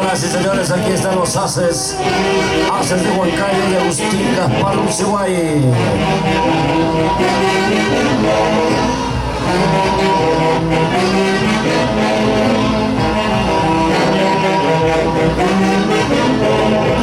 Señoras y señores, aquí están los haces de Huancayo de Agustín Gaspar Uciguay.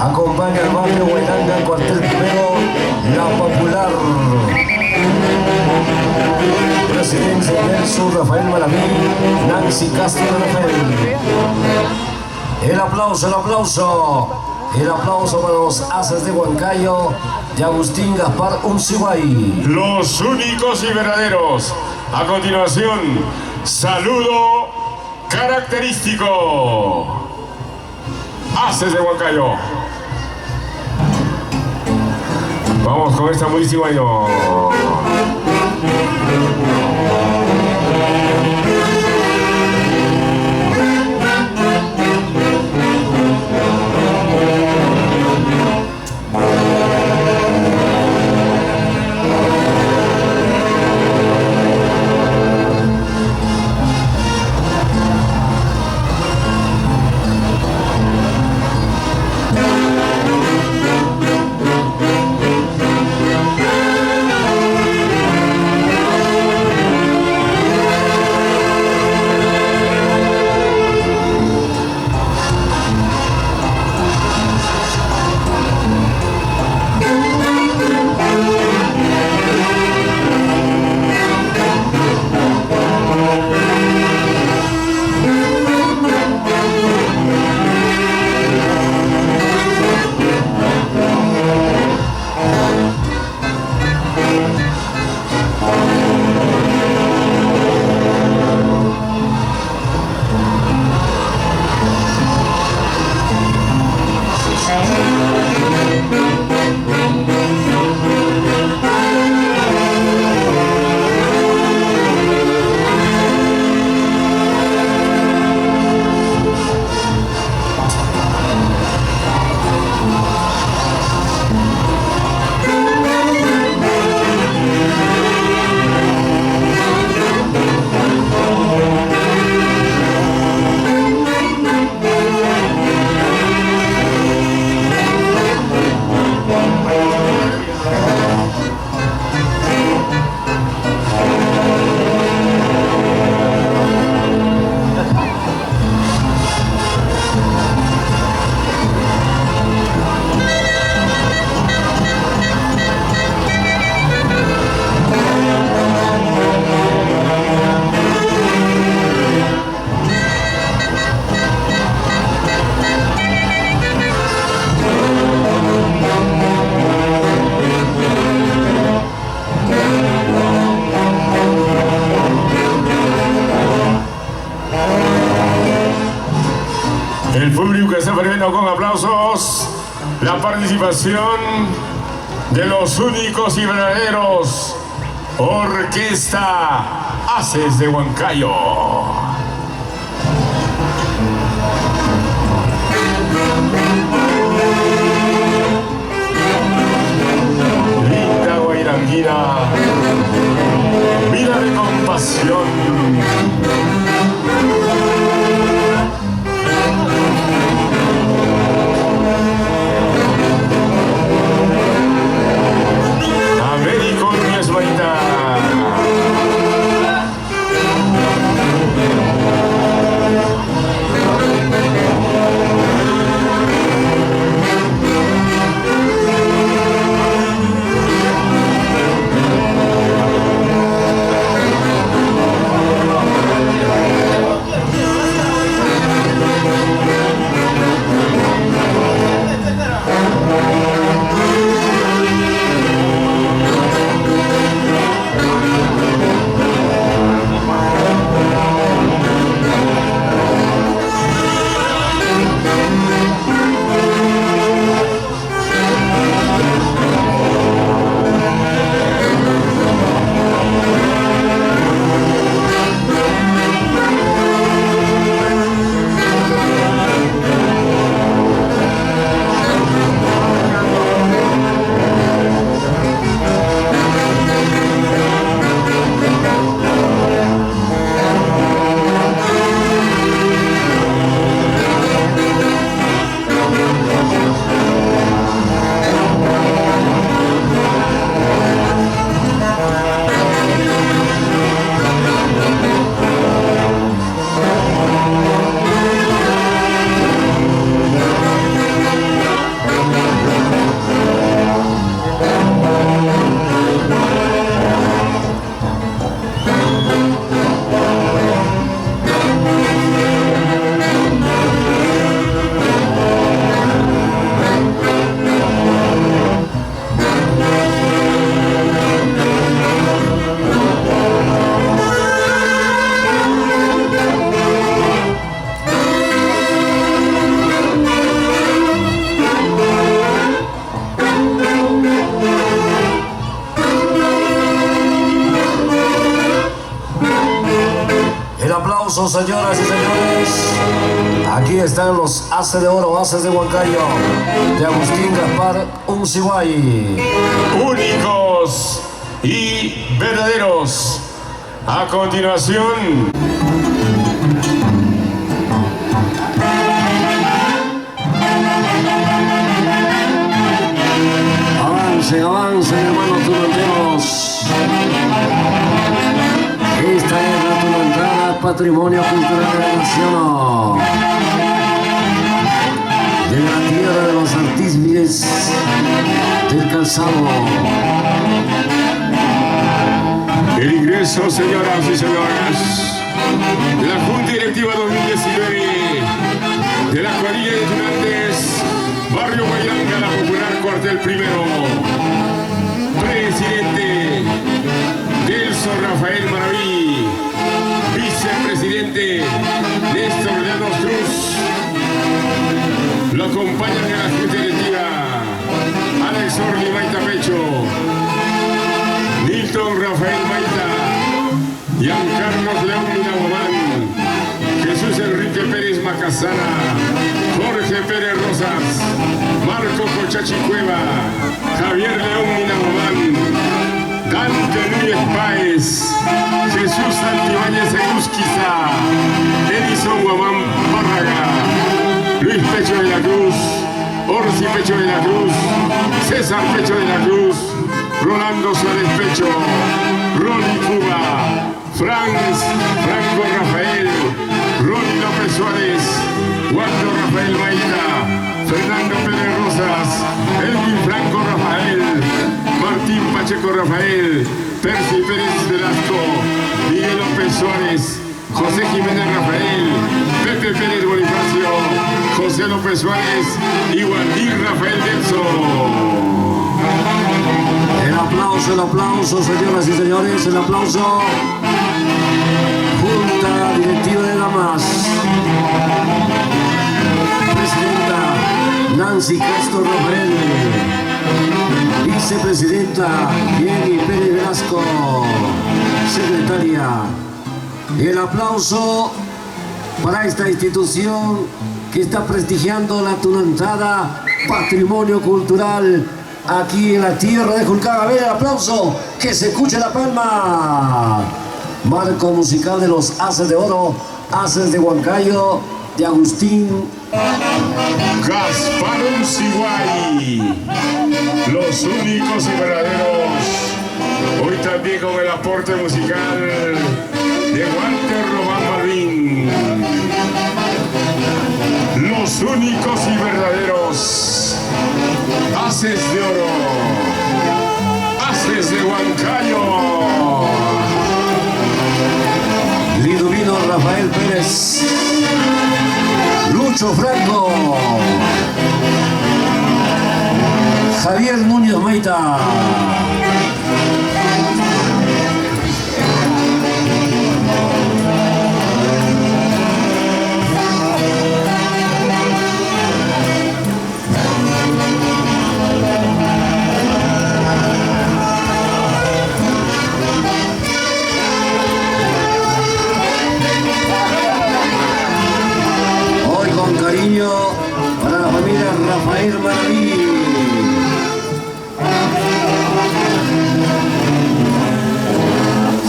Acompaña al barrio Huayranga, cuartel primero, La Popular. Presidencia Nelson Rafael Malamí, Nancy Castro Rafael. El aplauso para los haces de Huancayo de Agustín Gaspar Uciguay. Los únicos y verdaderos. A continuación, saludo característico. Haces de Huancayo. Vamos con esta muy ciguayo. El público que está perdiendo con aplausos la participación de los únicos y verdaderos Orquesta Haces de Huancayo. Linda guairanguina, vida de compasión. Américo Núñez Baita. aplauso, señoras y señores. Aquí están los Haces de Oro, Haces de Huancayo, de Agustín Gaspar Unciguay. Únicos y verdaderos. A continuación, avancen, hermanos tunanteros. Esta es la tunantada Patrimonio Cultural de la Nación, de la tierra de los artífices del calzado. el ingreso, señoras y señores, de la Junta Directiva 2019 de la cuadrilla de Tunantes, Barrio Guayanga, La Popular, Cuartel Primero. Presidente Nelson Rafael Maraví, vicepresidente Néstor Llanos Cruz. Lo acompañan en la Junta Directiva Alex Orly Maita Pecho, Nilton Rafael Maita, Giancarlos León Minabomán, Jesús Enrique Pérez Macasana, Jorge Pérez Rosas, Marco Cochachi Cueva, Javier León Minabomán, Dante Núñez Páez, Jesús Santibáñez Egusquiza, Edison Guamán Párraga, Luis Pecho de la Cruz, Orsi Pecho de la Cruz, César Pecho de la Cruz, Rolando Suárez Pecho, Ronnie Cuba, Franco Rafael, Ronnie López Suárez, Waldo Rafael Maita, Fernando Pérez Rosas, Elvin Franco Rafael, Martín Pacheco Rafael, Percy Pérez Velasco, Miguel López Suárez, José Jiménez Rafael, Pepe Pérez Bonifacio, José López Suárez y Waldir Rafael Denso. El aplauso, señoras y señores, el aplauso. Junta Directiva de Damas. Presidenta Nancy Castro Rafael. Vicepresidenta Jenny Pérez Velasco. Secretaria. El aplauso para esta institución que está prestigiando la tunantada Patrimonio Cultural aquí en la tierra de Julcán. A ver el aplauso, que se escuche la palma. Marco musical de los Haces de Oro, Haces de Huancayo, de Agustín Gaspar Unciguay, los únicos y verdaderos. Hoy también con el aporte musical de Walter Román Malvin. Los únicos y verdaderos. Haces de Oro, Haces de Huancayo. Liduvino Rafael Pérez, Lucho Franco, Javier Núñez Maita. Cariño para la familia Rafael Maraví.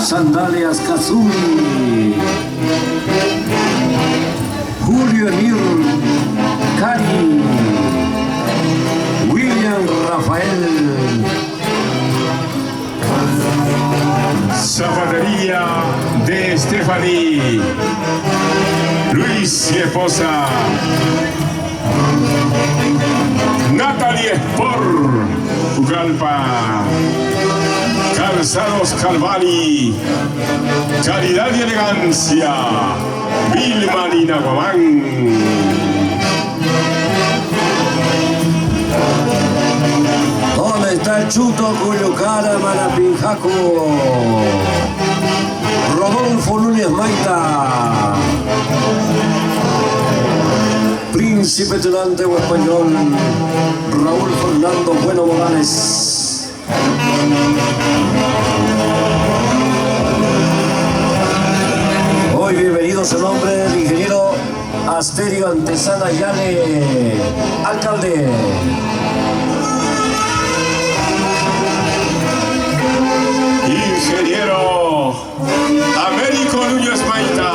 Sandalias Kazumi, Julio Emir Cari, William Rafael. Zapatería de Stephanie, Luis y esposa, Natalie Sport, Pucallpa, Calzados Calvani, calidad y elegancia, Vilma Ninaguamán. ¿Dónde está el Chuto Cuyucara Malapinjaco? Rodolfo Núñez Maita. Príncipe Tunante o Español, Raúl Fernando Bueno Morales. Hoy bienvenido olvido su nombre, el ingeniero Asterio Antesana Yale, alcalde. Ingeniero Américo Núñez Maita.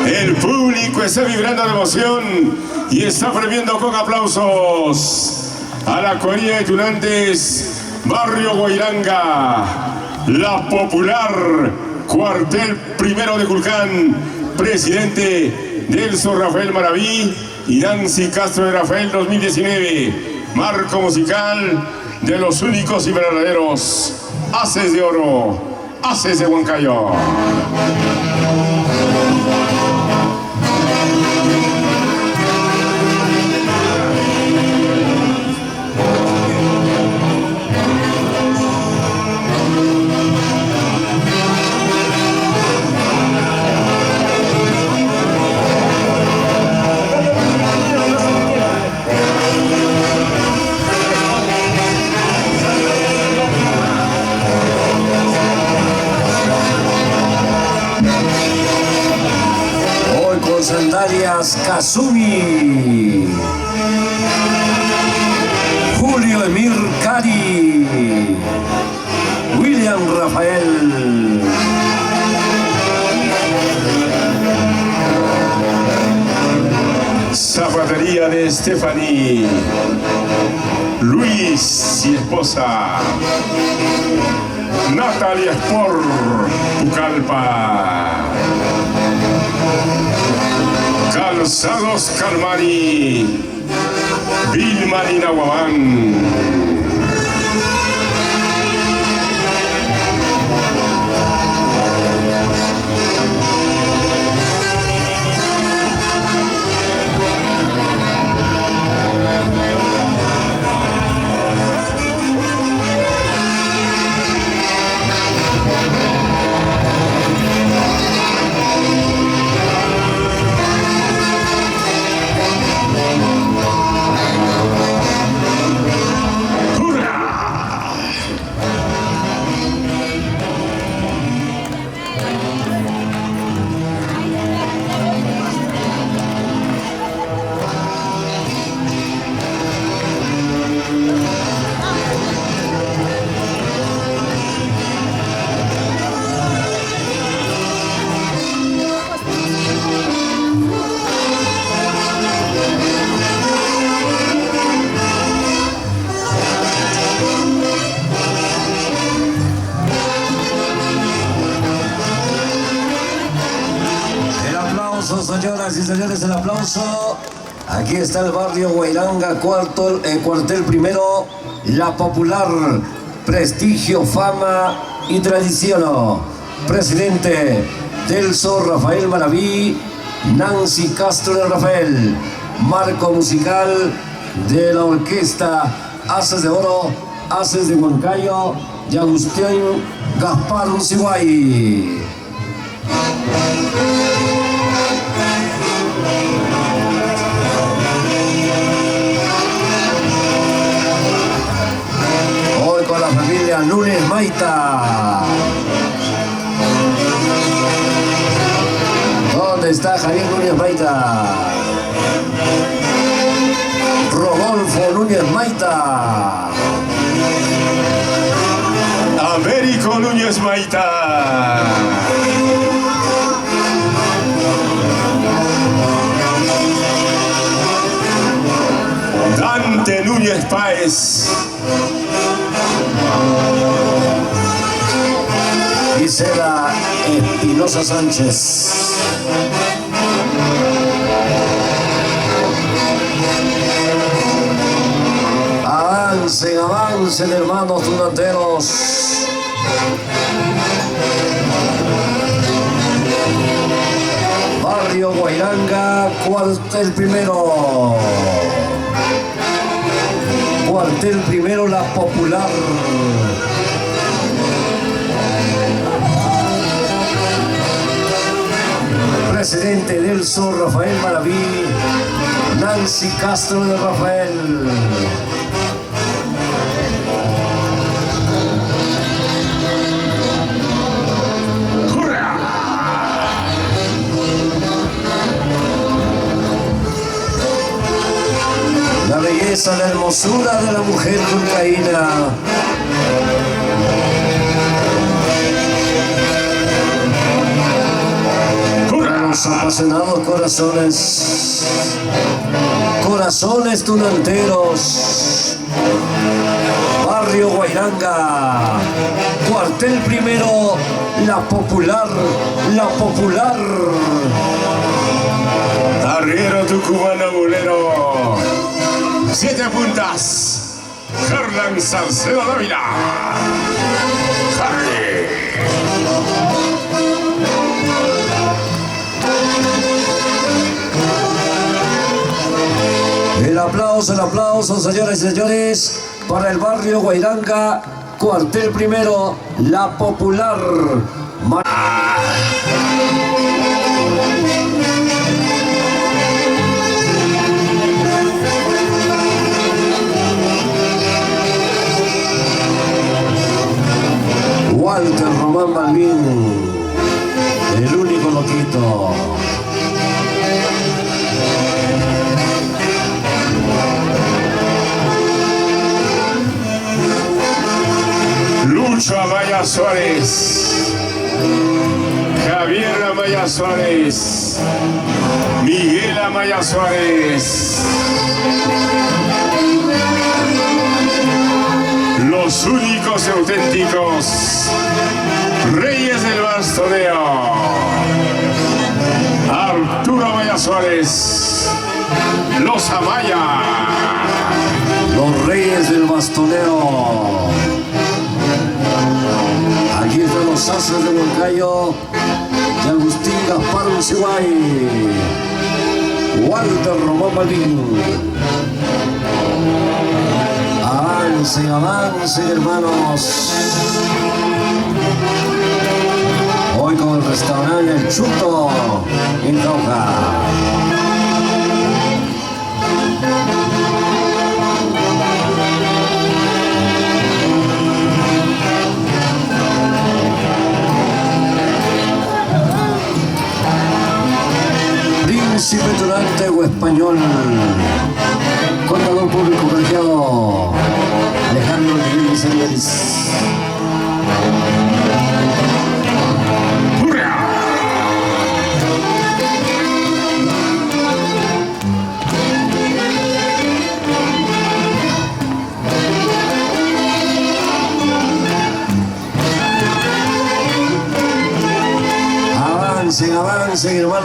El público está vibrando de emoción y está premiando con aplausos a la cuadrilla de tunantes Barrio Guairanga, la popular cuartel primero de Culcán, presidente Nelson Rafael Maraví y Nancy Castro de Rafael 2019, marco musical de los únicos y verdaderos Haces de Oro, Haces de Huancayo. Sandalias Kazumi, Julio Emir Cari, William Rafael, Zapatería de Stephanie, Luis y esposa, Natalia Sport, Pucallpa. Calzados Calmari, Vilma y Nahuabán. Señoras y señores, el aplauso. Aquí está el barrio Guairanga, cuartel primero, la popular, prestigio, fama y tradición. Presidente Nelson Rafael Maraví, Nancy Castro de Rafael, marco musical de la orquesta Haces de Oro, Haces de Huancayo y Agustín Gaspar Uciguay. Hoy con la familia Núñez Maita. ¿Dónde está Javier Núñez Maita? Rodolfo Núñez Maita. Américo Núñez Maita. Dante Núñez Páez. Gisela Espinosa Sánchez. Avancen, avancen, hermanos tunanteros. Barrio Guairanga, cuartel primero. Cuartel primero, la popular. Presidente Nelson Rafael Maraví, Nancy Castro de Rafael. La belleza, la hermosura de la mujer julcaína. Los apasionados corazones, corazones tunanteros, Barrio Guairanga, cuartel primero, La Popular, La Popular. Arriero tucumano bolero. 7 puntas. Harlan Salcedo Dávila. Harry. El aplauso, señoras y señores, para el Barrio Guairanga, cuartel primero, La Popular. Walter Román Balbín, el único loquito. Lucho Amaya Suárez, Javier Amaya Suárez, Miguel Amaya Suárez, los únicos y auténticos reyes del bastoneo. Arturo Amaya Suárez, los Amaya, los reyes del bastoneo. Aquí están los ases de Moncayo y Agustín Gaspar Uciguay, Walter Román Balbín. Avancen, avancen, hermanos. Hoy con el restaurante El Chuto en Cauca. Príncipe Turante o Español, contador público colegiado Alejandro Miguel Celis. Avancen, avancen, hermano.